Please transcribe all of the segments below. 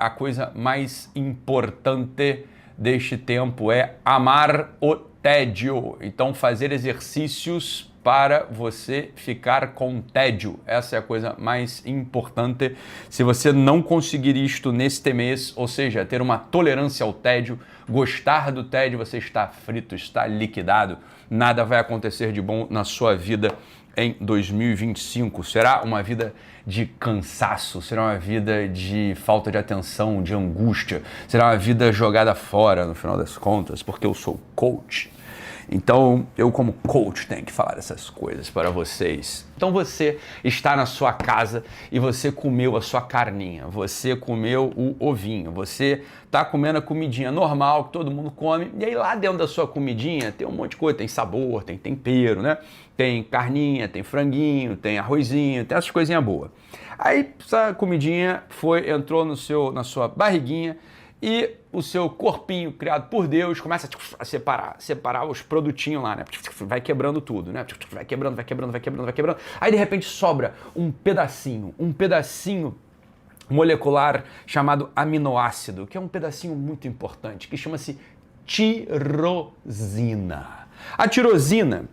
a coisa mais importante deste tempo é amar o tédio. Então, fazer exercícios para você ficar com tédio. Essa é a coisa mais importante. Se você não conseguir isto neste mês, ou seja, ter uma tolerância ao tédio, gostar do tédio, você está frito, está liquidado. Nada vai acontecer de bom na sua vida em 2025. Será uma vida de cansaço, será uma vida de falta de atenção, de angústia, será uma vida jogada fora no final das contas, porque eu sou coach. Então, eu como coach tenho que falar essas coisas para vocês. Então você está na sua casa e você comeu a sua carninha, você comeu o ovinho, você está comendo a comidinha normal que todo mundo come, e aí lá dentro da sua comidinha tem um monte de coisa, tem sabor, tem tempero, né? Tem carninha, tem franguinho, tem arrozinho, tem essas coisinhas boas. Aí essa comidinha entrou na sua barriguinha, e o seu corpinho criado por Deus começa a separar os produtinhos lá, né? Vai quebrando tudo, né? Vai quebrando. Aí de repente sobra um pedacinho molecular chamado aminoácido, que é um pedacinho muito importante, que chama-se tirosina. A tirosina,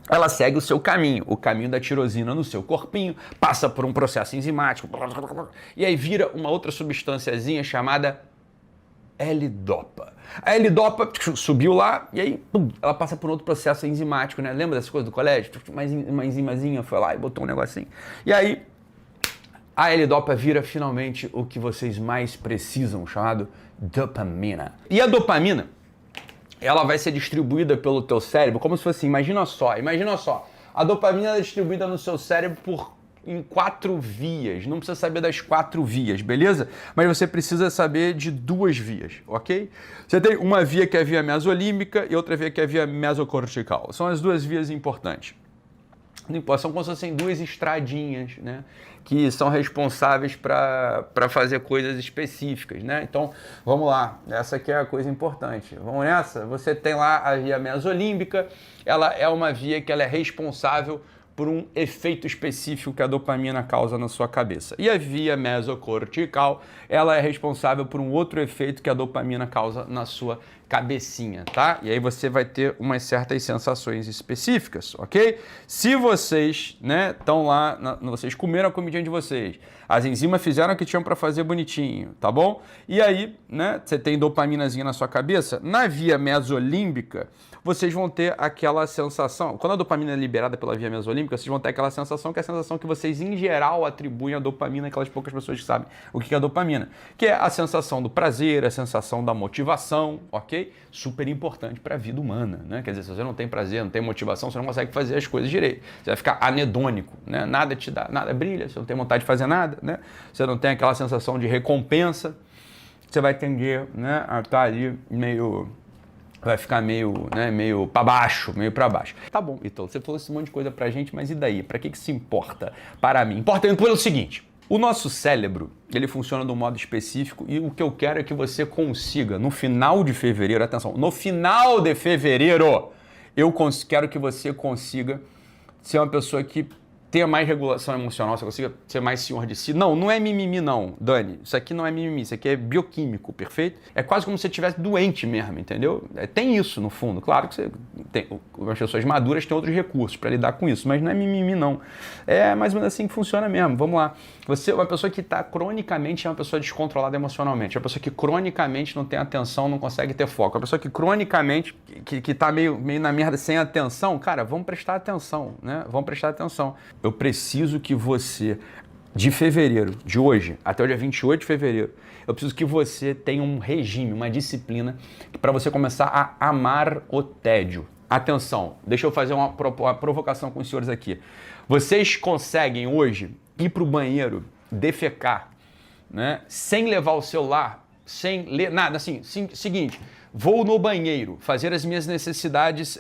ela segue o seu caminho, o caminho da tirosina no seu corpinho, passa por um processo enzimático, e aí vira uma outra substânciazinha chamada L-Dopa. A L-Dopa subiu lá e aí ela passa por outro processo enzimático, né? Lembra dessas coisas do colégio? Uma enzimazinha foi lá e botou um negocinho. E aí a L-Dopa vira finalmente o que vocês mais precisam, chamado dopamina. E a dopamina, ela vai ser distribuída pelo teu cérebro como se fosse assim, imagina só. A dopamina é distribuída no seu cérebro em 4 vias. Não precisa saber das 4 vias, beleza? Mas você precisa saber de 2 vias, ok? Você tem uma via que é a via mesolímbica e outra via que é a via mesocortical. São as 2 vias importantes. Não importa, são como se fossem 2 estradinhas, né? Que são responsáveis para fazer coisas específicas, né? Então, vamos lá. Essa aqui é a coisa importante. Vamos nessa? Você tem lá a via mesolímbica. Ela é uma via que ela é responsável por um efeito específico que a dopamina causa na sua cabeça. E a via mesocortical, ela é responsável por um outro efeito que a dopamina causa na sua cabecinha, tá? E aí você vai ter umas certas sensações específicas, ok? Se vocês, né, estão lá, vocês comeram a comidinha de vocês, as enzimas fizeram o que tinham para fazer bonitinho, tá bom? E aí, né, você tem dopaminazinha na sua cabeça, na via mesolímbica, vocês vão ter aquela sensação, quando a dopamina é liberada pela via mesolímbica, vocês vão ter aquela sensação que é a sensação que vocês, em geral, atribuem à dopamina, aquelas poucas pessoas que sabem o que é a dopamina, que é a sensação do prazer, a sensação da motivação, ok? Super importante para a vida humana, né? Quer dizer, se você não tem prazer, não tem motivação, você não consegue fazer as coisas direito. Você vai ficar anedônico, né? Nada te dá, nada brilha, você não tem vontade de fazer nada, né? Você não tem aquela sensação de recompensa, você vai tender, né, a estar ali vai ficar meio para baixo, Tá bom, então, você falou esse monte de coisa pra gente, mas e daí? Pra que isso importa para mim? Importa pelo seguinte, o nosso cérebro, ele funciona de um modo específico e o que eu quero é que você consiga, no final de fevereiro, atenção, no final de fevereiro, quero que você consiga ser uma pessoa que tenha mais regulação emocional, você consiga ser mais senhor de si. Não é mimimi não, Dani. Isso aqui não é mimimi, isso aqui é bioquímico, perfeito? É quase como se você estivesse doente mesmo, entendeu? Tem isso no fundo. Claro que as pessoas maduras têm outros recursos para lidar com isso, mas não é mimimi não. É mais ou menos assim que funciona mesmo. Vamos lá. Você é uma pessoa que está cronicamente, é uma pessoa descontrolada emocionalmente. É uma pessoa que cronicamente não tem atenção, não consegue ter foco. É uma pessoa que cronicamente, que está meio na merda sem atenção, cara, vamos prestar atenção, né? Vamos prestar atenção. Eu preciso que você, de fevereiro, de hoje, até o dia 28 de fevereiro, eu preciso que você tenha um regime, uma disciplina, para você começar a amar o tédio. Atenção, deixa eu fazer uma provocação com os senhores aqui. Vocês conseguem hoje ir para o banheiro, defecar, né, sem levar o celular, sem ler nada, assim, seguinte... Vou no banheiro, fazer as minhas necessidades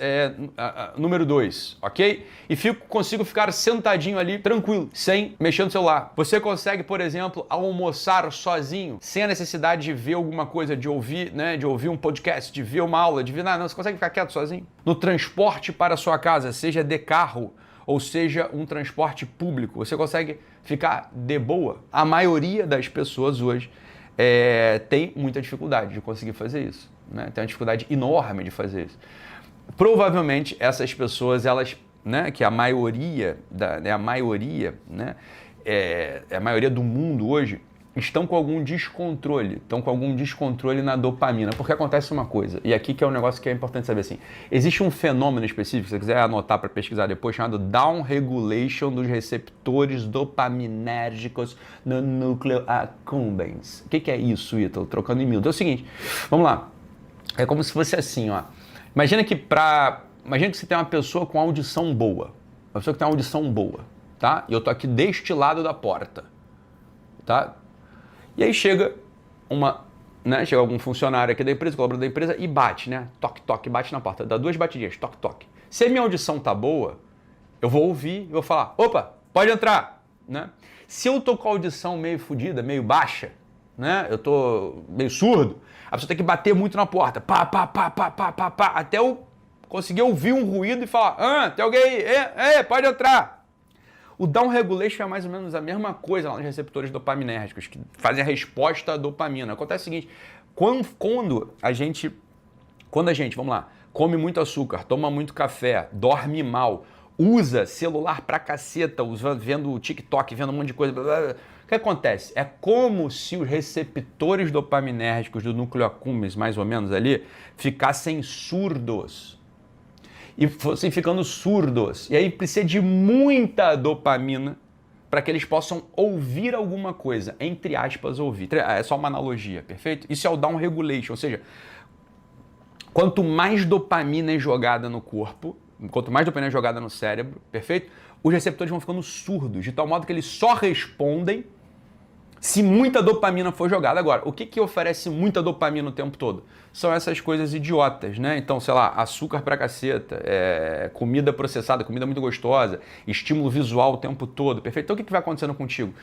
número 2, ok? E consigo ficar sentadinho ali, tranquilo, sem mexer no celular. Você consegue, por exemplo, almoçar sozinho, sem a necessidade de ver alguma coisa, de ouvir, né? De ouvir um podcast, de ver uma aula, de ver nada. Não, você consegue ficar quieto sozinho? No transporte para a sua casa, seja de carro ou seja um transporte público, você consegue ficar de boa? A maioria das pessoas hoje, tem muita dificuldade de conseguir fazer isso, né? Tem uma dificuldade enorme de fazer isso. Provavelmente essas pessoas, elas, né, que a maioria do mundo hoje estão com algum descontrole, na dopamina, porque acontece uma coisa, e aqui que é um negócio que é importante saber assim, existe um fenômeno específico, se você quiser anotar para pesquisar depois, chamado downregulation dos receptores dopaminérgicos no núcleo accumbens. O que é isso, Ítalo? Trocando em miúdos. É o seguinte, vamos lá, é como se fosse assim, ó. Imagina que você tem uma pessoa com audição boa, tá? E eu tô aqui deste lado da porta, tá? E aí chega chega algum funcionário aqui da empresa, colaborador da empresa e bate, né? Toque, toque, bate na porta, dá 2 batidinhas, toque, toque. Se a minha audição tá boa, eu vou ouvir e vou falar, opa, pode entrar, né? Se eu tô com a audição meio fodida, meio baixa, né? Eu tô meio surdo, a pessoa tem que bater muito na porta, pá, pá, pá, pá, pá, pá, pá, até eu conseguir ouvir um ruído e falar, tem alguém aí, pode entrar. O downregulation é mais ou menos a mesma coisa lá nos receptores dopaminérgicos, que fazem a resposta à dopamina. Acontece o seguinte, quando a gente, vamos lá, come muito açúcar, toma muito café, dorme mal, usa celular pra caceta, vendo TikTok, vendo um monte de coisa, blá, blá, blá. O que acontece? É como se os receptores dopaminérgicos do núcleo accumbens, mais ou menos ali, ficassem surdos. E fossem ficando surdos. E aí precisa de muita dopamina para que eles possam ouvir alguma coisa. Entre aspas, ouvir. É só uma analogia, perfeito? Isso é o downregulation, ou seja, quanto mais dopamina é jogada no corpo, quanto mais dopamina é jogada no cérebro, perfeito? Os receptores vão ficando surdos, de tal modo que eles só respondem se muita dopamina for jogada. Agora, o que oferece muita dopamina o tempo todo? São essas coisas idiotas, né? Então, sei lá, açúcar pra caceta, comida processada, comida muito gostosa, estímulo visual o tempo todo, perfeito? Então, o que vai acontecendo contigo?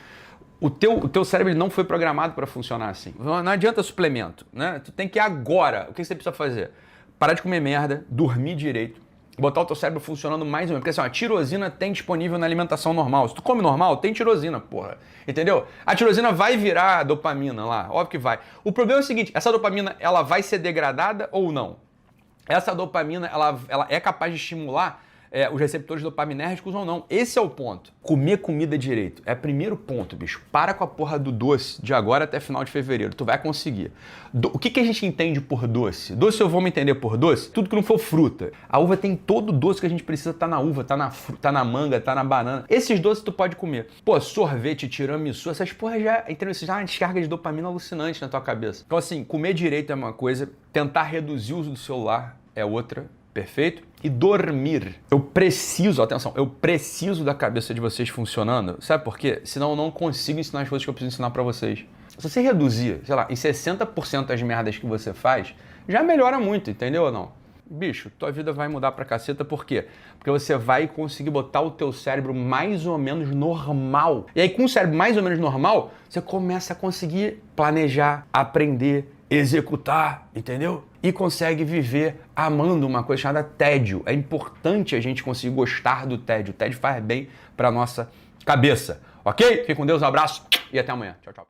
O teu cérebro não foi programado para funcionar assim. Não adianta suplemento, né? Tu tem que agora, o que você precisa fazer? Parar de comer merda, dormir direito, botar o teu cérebro funcionando mais ou menos. Porque assim, a tirosina tem disponível na alimentação normal. Se tu come normal, tem tirosina, porra. Entendeu? A tirosina vai virar dopamina lá, óbvio que vai. O problema é o seguinte, essa dopamina, ela vai ser degradada ou não? Essa dopamina, ela é capaz de estimular os receptores dopaminérgicos ou não. Esse é o ponto. Comer comida direito é o primeiro ponto, bicho. Para com a porra do doce de agora até final de fevereiro. Tu vai conseguir. O que a gente entende por doce? Doce eu vou me entender por doce? Tudo que não for fruta. A uva tem todo o doce que a gente precisa, tá na uva, tá na manga, tá na banana. Esses doces tu pode comer. Pô, sorvete, tiramisu, essas porra já, entendeu? Isso já é uma descarga de dopamina alucinante na tua cabeça. Então assim, comer direito é uma coisa, tentar reduzir o uso do celular é outra. Perfeito? E dormir. Eu preciso da cabeça de vocês funcionando. Sabe por quê? Senão eu não consigo ensinar as coisas que eu preciso ensinar pra vocês. Se você reduzir, sei lá, em 60% as merdas que você faz, já melhora muito, entendeu ou não? Bicho, tua vida vai mudar pra caceta, por quê? Porque você vai conseguir botar o teu cérebro mais ou menos normal. E aí com o cérebro mais ou menos normal, você começa a conseguir planejar, aprender, executar, entendeu? E consegue viver amando uma coisa chamada tédio. É importante a gente conseguir gostar do tédio. O tédio faz bem para nossa cabeça, ok? Fique com Deus, um abraço e até amanhã. Tchau, tchau.